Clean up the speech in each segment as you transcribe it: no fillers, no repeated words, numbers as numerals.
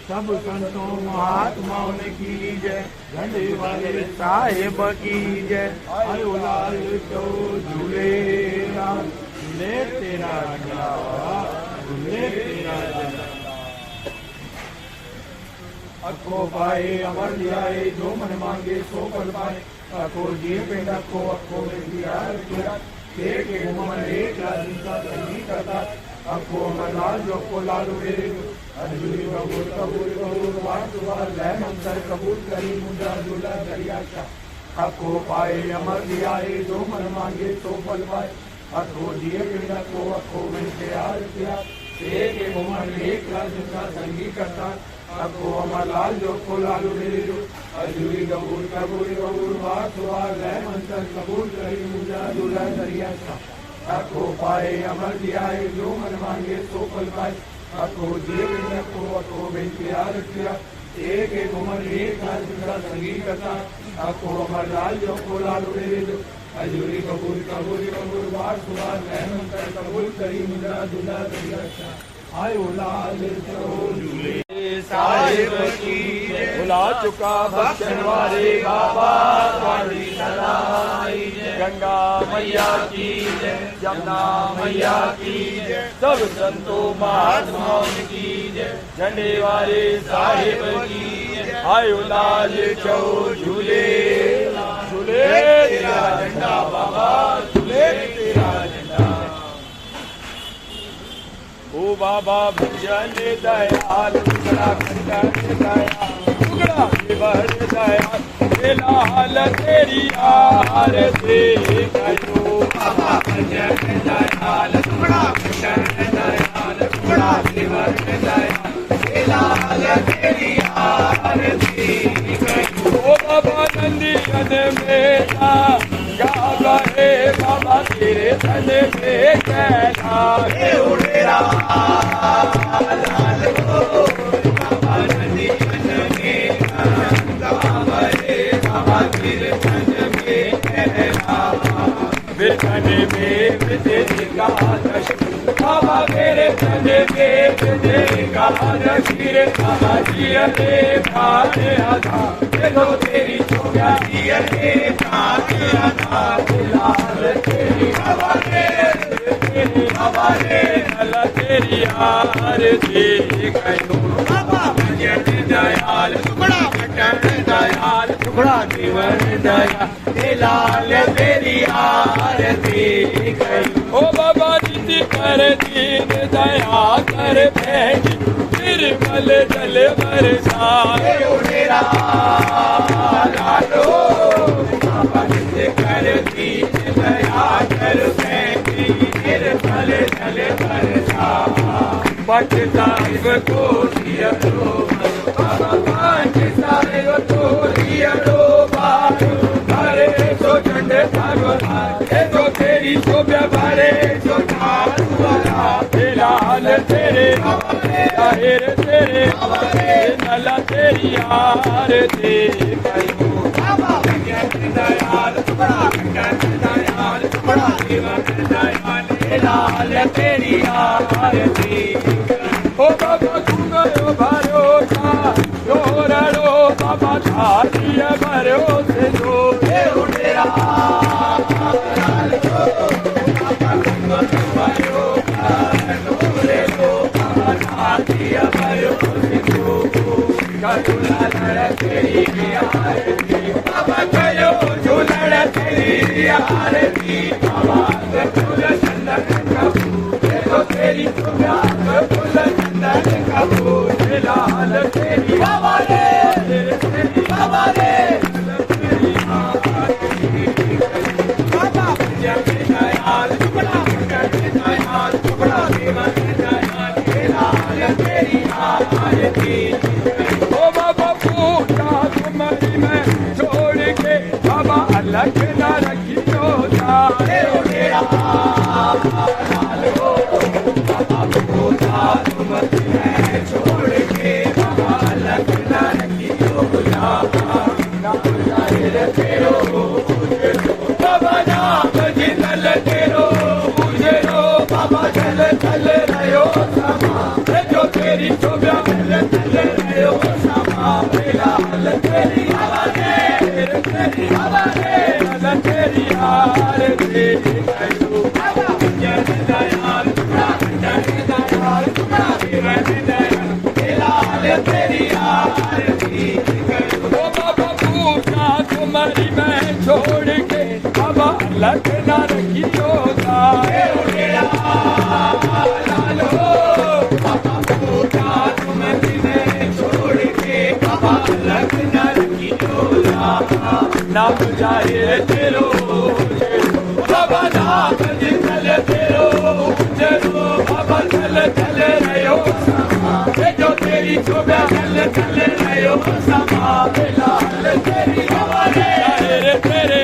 सब संतों महात्माओं की जय, झंडे वाले साहेब की जय। आयो लाल तो झूले राम, झूले तेरा झंडा, झूले तेरा झंडा। अखो पाए अमर दियाए, जो मन मांगे सो फल पाए। अखो दिए पेड़ अखो अखो में दिया रखिया, एक घुमन एक लाल का संगीत करता। अखो अमर लाल जो को लालू मेरे, अजूरी कबूल कबूल कबूल वार दुआर लय मंत्र कबूल करी मुद्रा दूल्हा दरिया का। अखो पाए अमर दियाए, जो मन मांगे सो फल पाए। अखो दिए पेड़ अखो अखो में दिया रखिया, एक घुमन एक लाल का संगीत करता। अखो अमर लाल जो को लालू मेरे जो, अजूरी कबूल कबूल कबूल वार दुआर लय मंत्र कबूल करी मुद्रा दूल्हा दरिया का। अखो पाए अमर दियाए, जो मन मांगे सो फल पाए। अखो दिए अखो अखो में प्यार किया, एक घुमन एक लाल का संगीत करता। अखो अमर लाल जो को लालू मेरे जो, अजूरी कबूल कबूल कबूल वार दुआर लय मंत्र कबूल करी मुद्रा दूल्हा दरिया का। आयो लाल तो झूले साहिब की जय, भुला चुका बख्शन वाले बाबा वाली सदाई जय। गंगा मैया की जय, जमुना मैया की जय, सब संतों महात्माओं की जय, झंडे वाले साहिब की जय। आयो लाल चौ झूले, झूले तेरा झंडा बाबा, झूले तेरा झंडा। ओ बाबा भजन दयाल, टुकड़ा कंचन दयाल, टुकड़ा विवर दयाल, लाल तेरी आरती करो। बाबा भजन दयाल, टुकड़ा कंचन दयाल, टुकड़ा विवर दयाल, लाल तेरी आरती करो। ओ बाबा नंदी कद मेरा गावा है, बाबा तेरे तन में कैला है उड़ेरा लाल हो। बाबा नंदी कद मेरा गावा है, बाबा तेरे तन में कैला, फिर तन में तेरी एकादश, बाबा मेरे तन में तेरी एकादश। बाबा जिया रे भाने आधा, देखो तेरी चोगा जिया रे भाने आधा। लाल तेरी बाबा रे, तेरी बाबा रे, लाल तेरी आरती करो। बाबा भजन दयाल, टुकड़ा कंचन दयाल, टुकड़ा विवर दयाल, लाल तेरी आरती करो। ओ बाबा नीति कर दीन दया कर भेंट, निर्मल जल बरसाए उड़ेरा लालो। बाबा नीति कर दीन दया कर भेंट, निर्मल जल बरसाए। बट साहिब को दिया लो, बाबा पांच साहिब को दिया लो बारो, भरे सो झंडे थारो तो तेरी शोभा, भरे सो थारू वाला। लाल तेरे ताहिर तेरे लाला तेरी आरती करो। बाबा भजन दयाल, टुकड़ा कंचन दयाल, टुकड़ा विवर दयाल, लाल तेरी आरती करो। ओ बाबा घुंगरो भरोसा जोरड़ो, बाबा धारिया भरोसे दो उड़ेरा लाल हो। बाबा घुंगरो भरोसा जोरड़ो, बाबा धारिया भरोसे दो, झूला लड़ तेरी आरती। बाबा करो झूलड़ तेरी आरती, बाबा झूल चंदन कपूर, देखो तेरी चुम्या फूल चंदन कपूर। लाल तेरी बाबा रे, तेरी बाबा रे, तेरी आरती। बाबा भजन दयाल, टुकड़ा कंचन दयाल, टुकड़ा विवर दयाल, लाल तेरी आरती। ओ बाबा पूजा तुम्हारी मैं छोड़ के, बाबा अलग न रखियो जाए उड़ेरा लाल हो। बाबा पूजा तुम्हारी मैं छोड़ के, बाबा अलग न ओ बाबा पूजा तुम्हारी मैं छोड़ के बाबा अलग ना रखियो सारे लालो बाबा पूजा तुम्हारी मैं छोड़ के बाबा अलग ना रखियो ना बुझाए तेरो बाबा ना चल तेरो चलो बाबा चल चल रहो जो तेरी शोभा चल चल रहो समा लाल तेरी हमारे तेरे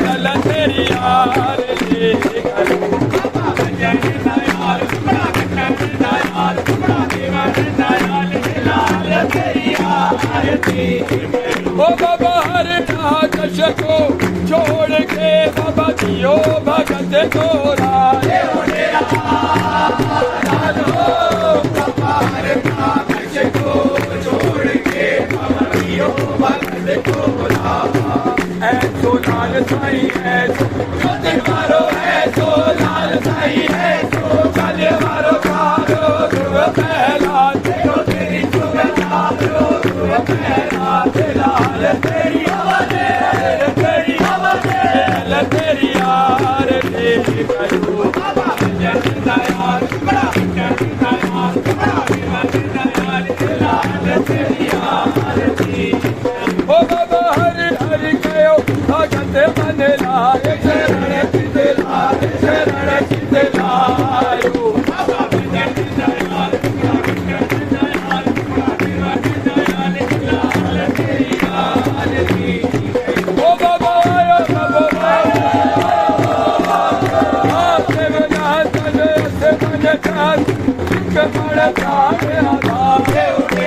चल तेरी यार ले बाबा जन यार बड़ा यार बड़ा देवा यार लाल तेरी आरती ओ बाबा हर नाश को छोड़ के बाबा जियो भगत तोरा ऐसो लाल साई है जो मारो ऐसो लाल साई है जो चले मारो मारो ध्रुव पहला देखो तेरी लाल तेरी तेरी तेरी यार तेरी करो बाबा जन यार बड़ा लाल तेरी यार ओ बाबा हर हर कयो भगत मन लाए शरण चितलायो बाबा जन यार लाल तेरी यार ओ बाबा आयो बाबा देव ना तने से मन चार कमल तारे आधा उठे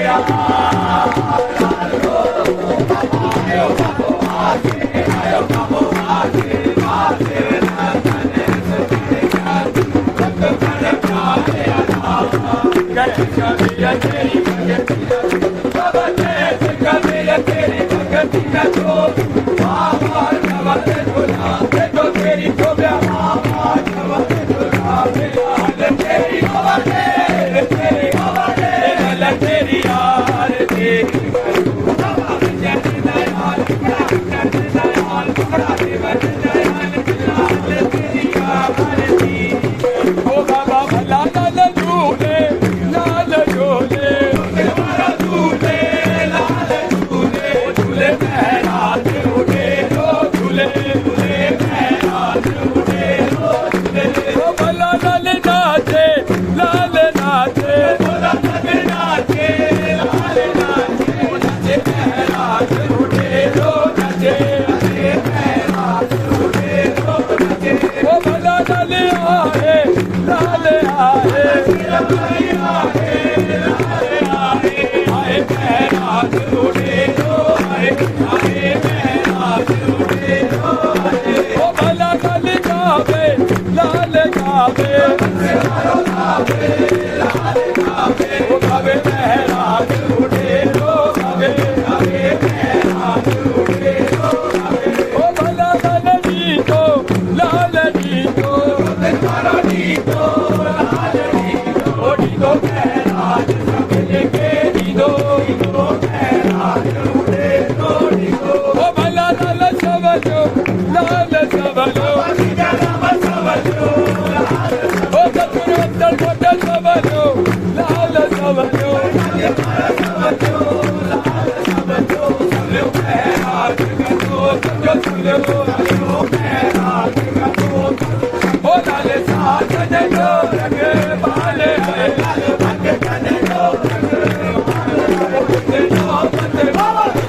Baba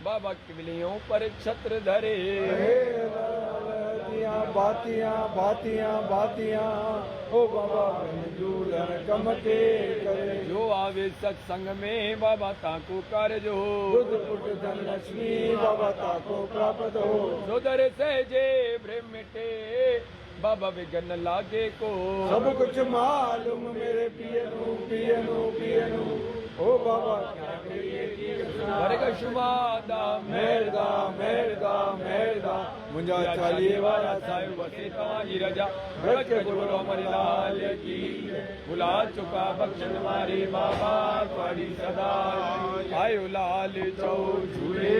बाबा किवलियों पर छत्र धरे। बातियां बातियां बातियां ओ बाबा झूलन कमके करे। जो आवे सत्संग में बाबा ताको कार्य हो। बुद्ध पुट धन लक्ष्मी बाबा ताको प्राप्त हो। सुधर सहजे भ्रम मिटे बाबा विघन लागे को। सब कुछ मालूम मेरे पियनु पियनु पियनु ओ बाबा क्या करिए वर्ग शुमादा मेरदा मेरदा मेरदा मुंजा चालीहे वाला साहिब वसे तवाजी रजा ब्रज के गुरु अमर लाल की। भुला चुका बख्शन मारे बाबा तुम्हारी सदा। आयो लाल चौ झूले।